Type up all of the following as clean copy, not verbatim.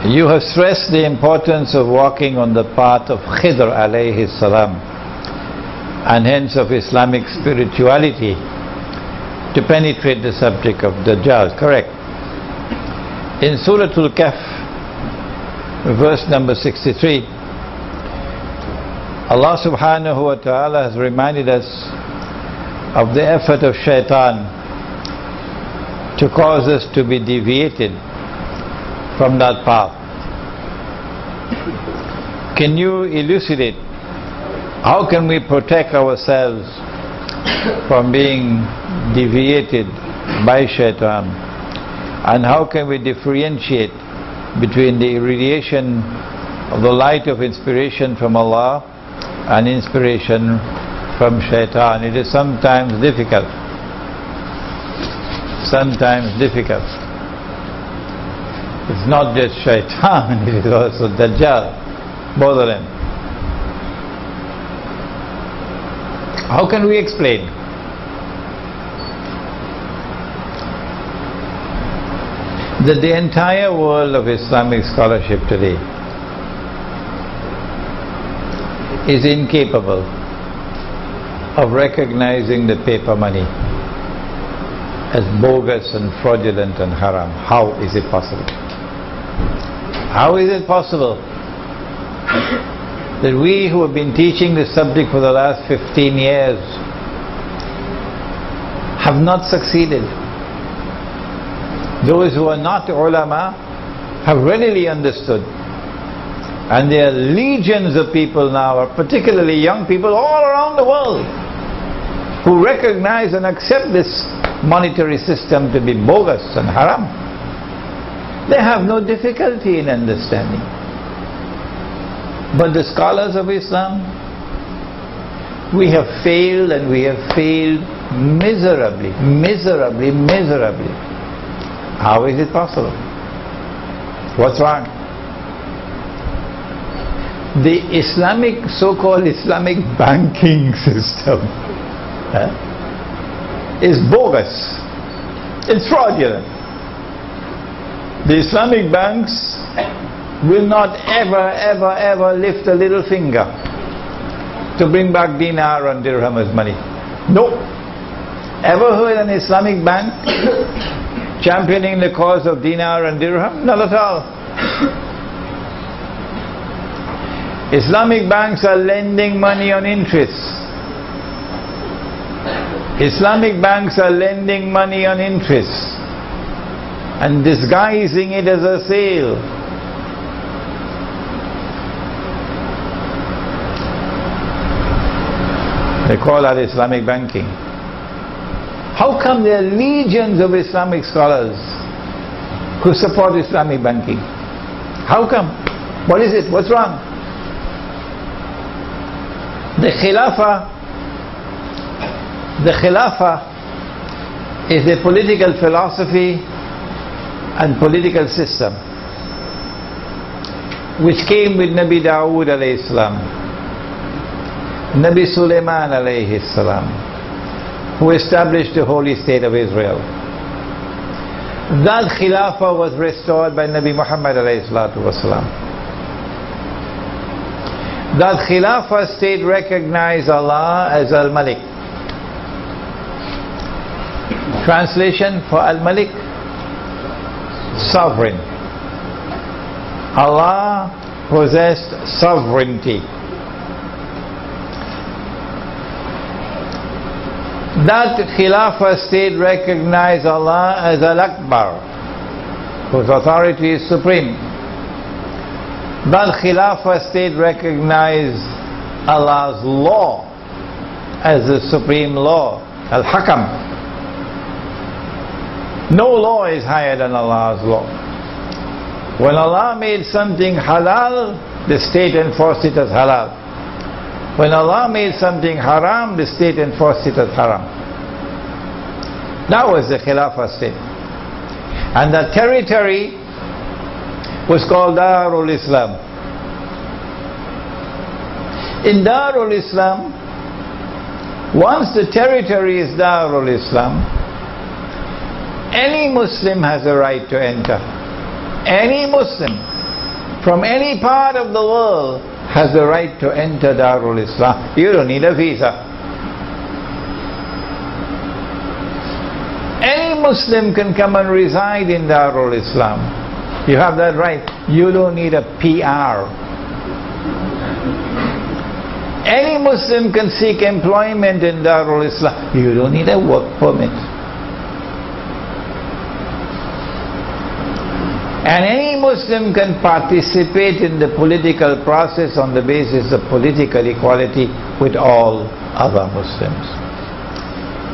You have stressed the importance of walking on the path of Khidr alayhi salam, and hence of Islamic spirituality, to penetrate the subject of Dajjal, correct? In Surah Al-Kahf, verse number 63, Allah subhanahu wa ta'ala has reminded us of the effort of shaitan to cause us to be deviated from that path. Can you elucidate how can we protect ourselves from being deviated by shaitan, and how can we differentiate between the irradiation of the light of inspiration from Allah and inspiration from shaitan? It is sometimes difficult. Sometimes difficult. It's not just shaitan, it is also Dajjal, both of them. How can we explain? That the entire world of Islamic scholarship today is incapable of recognizing the paper money as bogus and fraudulent and haram. How is it possible? How is it possible that we who have been teaching this subject for the last 15 years have not succeeded? Those who are not ulama have readily understood, and there are legions of people now, particularly young people all around the world, who recognize and accept this monetary system to be bogus and haram. They have no difficulty in understanding. But the scholars of Islam, we have failed, and we have failed miserably, miserably, miserably. How is it possible? What's wrong? The Islamic, so-called Islamic banking system is bogus. It's fraudulent. The Islamic banks will not ever lift a little finger to bring back Dinar and Dirham as money. No. Ever heard an Islamic bank championing the cause of Dinar and Dirham? Not at all. Islamic banks are lending money on interest. Islamic banks are lending money on interest and disguising it as a sale. They call that Islamic banking. How come there are legions of Islamic scholars who support Islamic banking? How come? What is it? What's wrong? The Khilafah is a political philosophy and political system which came with Nabi Dawood alayhi salam, Nabi Sulaiman alayhi salam, who established the holy state of Israel. That Khilafah was restored by Nabi Muhammad alayhi salatu wasalam. That Khilafah state recognized Allah as Al-Malik. Translation for Al-Malik: sovereign. Allah possessed sovereignty. That Khilafah state recognized Allah as Al-Akbar, whose authority is supreme. That Khilafah state recognized Allah's law as the supreme law, Al-Hakam. No law is higher than Allah's law. When Allah made something halal, the state enforced it as halal. When Allah made something haram, the state enforced it as haram. That was the Khilafah state. And the territory was called Darul Islam. In Darul Islam, once the territory is Darul Islam, any Muslim has a right to enter. Any Muslim. from any part of the world has the right to enter Darul Islam. You don't need a visa. Any Muslim can come and reside in Darul Islam. You have that right. You don't need a PR. Any Muslim can seek employment in Darul Islam. You don't need a work permit. And any Muslim can participate in the political process on the basis of political equality with all other Muslims.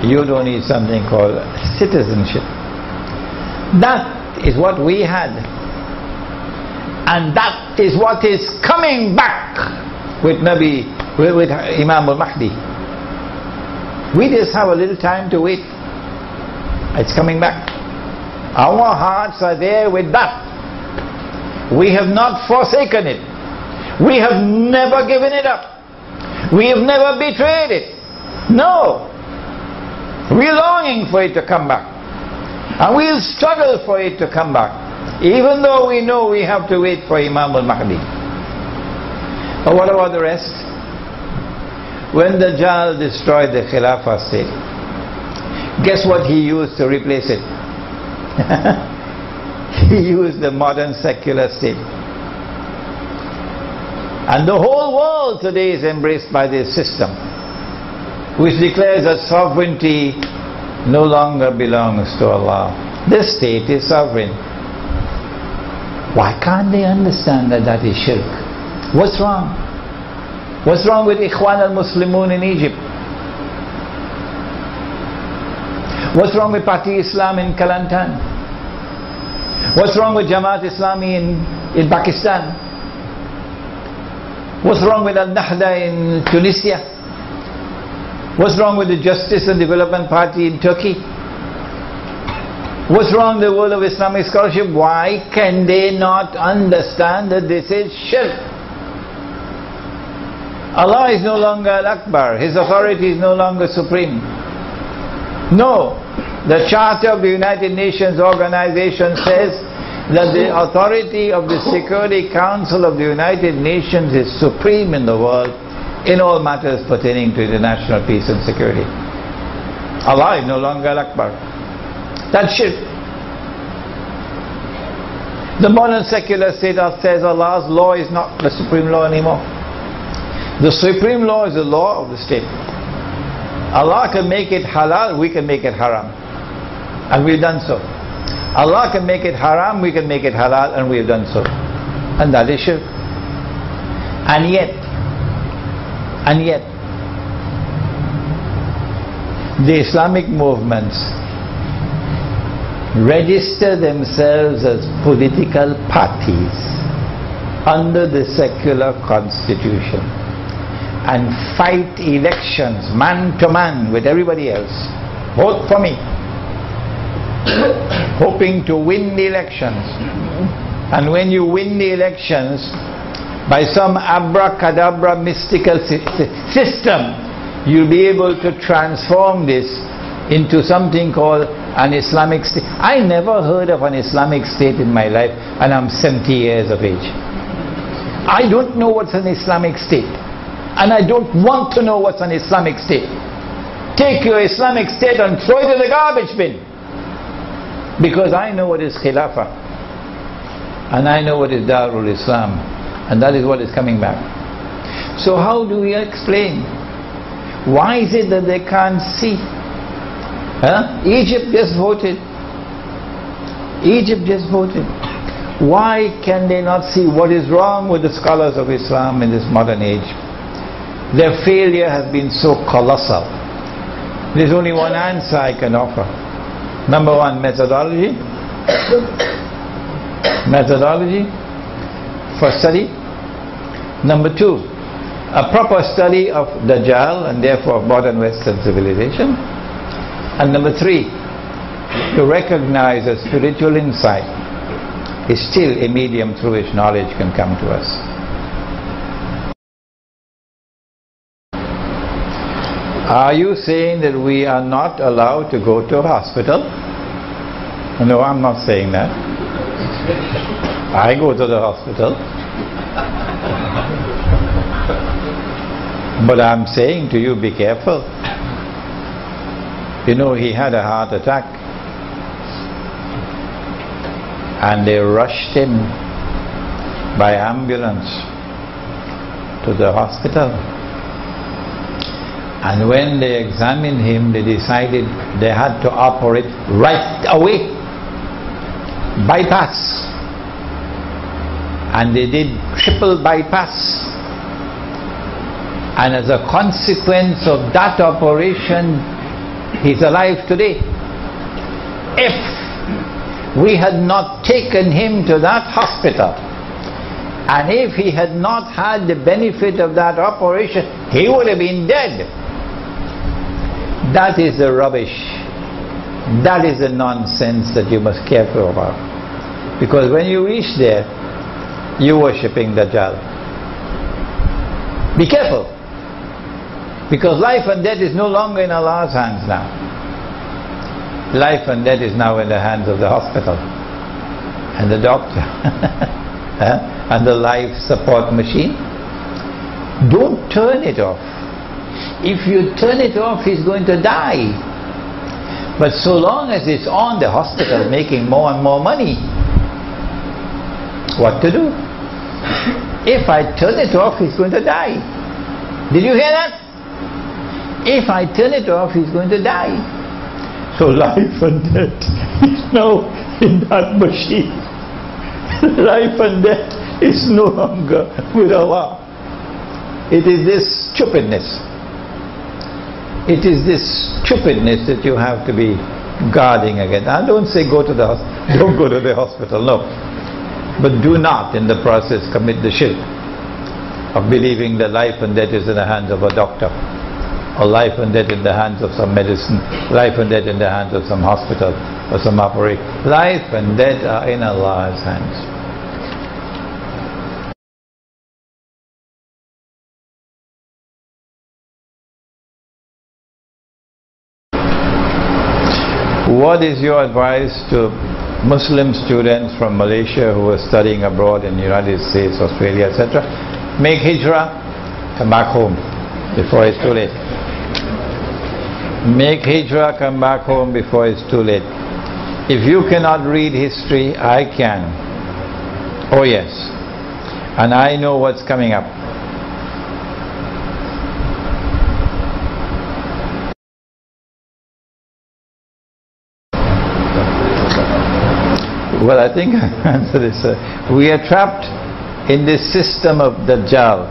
You don't need something called citizenship. That is what we had. And that is what is coming back with Imam al-Mahdi. We just have a little time to wait. It's coming back. Our hearts are there with that. We have not forsaken it. We have never given it up. We have never betrayed it. No. We're longing for it to come back. And we'll struggle for it to come back. Even though we know we have to wait for Imam al-Mahdi. But what about the rest? When Dajjal destroyed the Khilafah state, guess what he used to replace it? He used the modern secular state. And the whole world today is embraced by this system, which declares that sovereignty no longer belongs to Allah. The state is sovereign. Why can't they understand that that is shirk? What's wrong? What's wrong with Ikhwan al-Muslimun in Egypt? What's wrong with Parti Islam in Kelantan? What's wrong with Jamaat Islami in Pakistan? What's wrong with Al-Nahda in Tunisia? What's wrong with the Justice and Development Party in Turkey? What's wrong with the world of Islamic scholarship? Why can they not understand that this is shirk? Allah is no longer Al-Akbar. His authority is no longer supreme. No. The Charter of the United Nations Organization says that the authority of the Security Council of the United Nations is supreme in the world in all matters pertaining to international peace and security. Allah is no longer Al-Akbar. That's shirk. The modern secular state says Allah's law is not the supreme law anymore. The supreme law is the law of the state. Allah can make it halal, we can make it haram. And we've done so. Allah can make it haram, we can make it halal, and we've done so. And that is shirk. And yet, the Islamic movements register themselves as political parties under the secular constitution and fight elections man to man with everybody else. Vote for me. Hoping to win the elections. And when you win the elections, by some abracadabra mystical system, you'll be able to transform this into something called an Islamic state. I never heard of an Islamic state in my life, and I'm 70 years of age. I don't know what's an Islamic state, and I don't want to know what's an Islamic state. Take your Islamic state and throw it in the garbage bin, because I know what is Khilafah, and I know what is Darul Islam, and that is what is coming back. So how do we explain? Why is it that they can't see? Egypt just voted. Egypt just voted. Why can they not see what is wrong with the scholars of Islam in this modern age? Their failure has been so colossal. There's only one answer I can offer. Number one, methodology. Methodology for study. Number two, a proper study of Dajjal and therefore modern Western civilization. And number three, to recognize that spiritual insight is still a medium through which knowledge can come to us. Are you saying that we are not allowed to go to a hospital? No, I'm not saying that. I go to the hospital. But I'm saying to you, be careful. You know, he had a heart attack. And they rushed him by ambulance to the hospital. And when they examined him, they decided they had to operate right away. Bypass. And they did triple bypass. And as a consequence of that operation, he's alive today. If we had not taken him to that hospital, and if he had not had the benefit of that operation, he would have been dead. That is the rubbish. That is the nonsense that you must care for about. Because when you reach there, you're worshipping Dajjal. Be careful. Because life and death is no longer in Allah's hands now. Life and death is now in the hands of the hospital and the doctor and the life support machine. Don't turn it off. If you turn it off, he's going to die. But so long as it's on, the hospital making more and more money, what to do? If I turn it off, he's going to die. Did you hear that? If I turn it off, he's going to die. So life and death is now in that machine. Life and death is no longer with Allah. It is this stupidness. It is this stupidness that you have to be guarding against. I don't say don't go to the hospital, no. But do not in the process commit the shirk of believing that life and death is in the hands of a doctor, or life and death in the hands of some medicine, life and death in the hands of some hospital or some operation. Life and death are in Allah's hands. What is your advice to Muslim students from Malaysia who are studying abroad in the United States, Australia, etc.? Make hijrah, come back home before it's too late. Make hijrah, come back home before it's too late. If you cannot read history, I can. Oh yes. And I know what's coming up. Well, I think I answered this. We are trapped in this system of Dajjal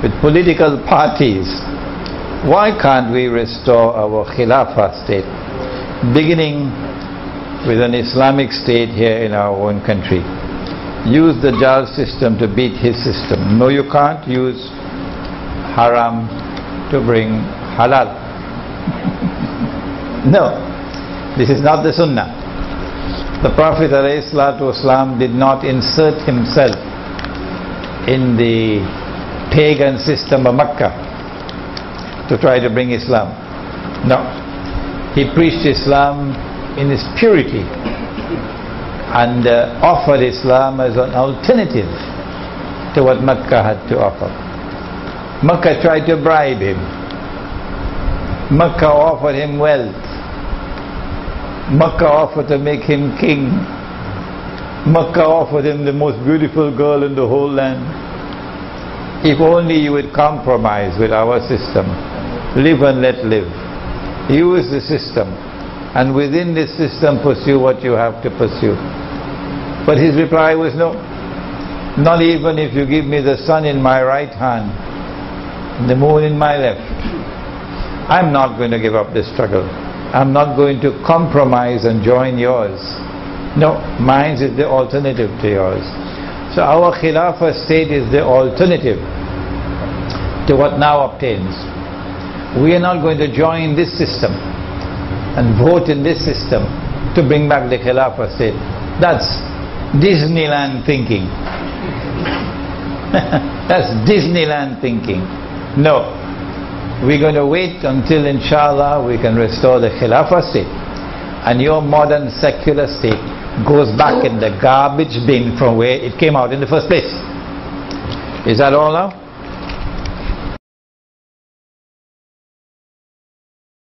with political parties. Why can't we restore our Khilafah state, beginning with an Islamic state here in our own country? Use the Dajjal system to beat his system. No, you can't use haram to bring halal. No, this is not the Sunnah. The Prophet ﷺ did not insert himself in the pagan system of Mecca to try to bring Islam. No. He preached Islam in its purity and offered Islam as an alternative to what Mecca had to offer. Mecca tried to bribe him. Mecca offered him wealth. Mecca offered to make him king. Mecca offered him the most beautiful girl in the whole land. If only you would compromise with our system, live and let live. Use the system, and within this system pursue what you have to pursue. But his reply was no. Not even if you give me the sun in my right hand, the moon in my left. I'm not going to give up this struggle. I'm not going to compromise and join yours. No, mine is the alternative to yours. So our Khilafah state is the alternative to what now obtains. We are not going to join this system and vote in this system to bring back the Khilafah state. That's Disneyland thinking. That's Disneyland thinking. No. We're going to wait until inshallah we can restore the Khilafah state, and your modern secular state goes back in the garbage bin from where it came out in the first place. Is that all now?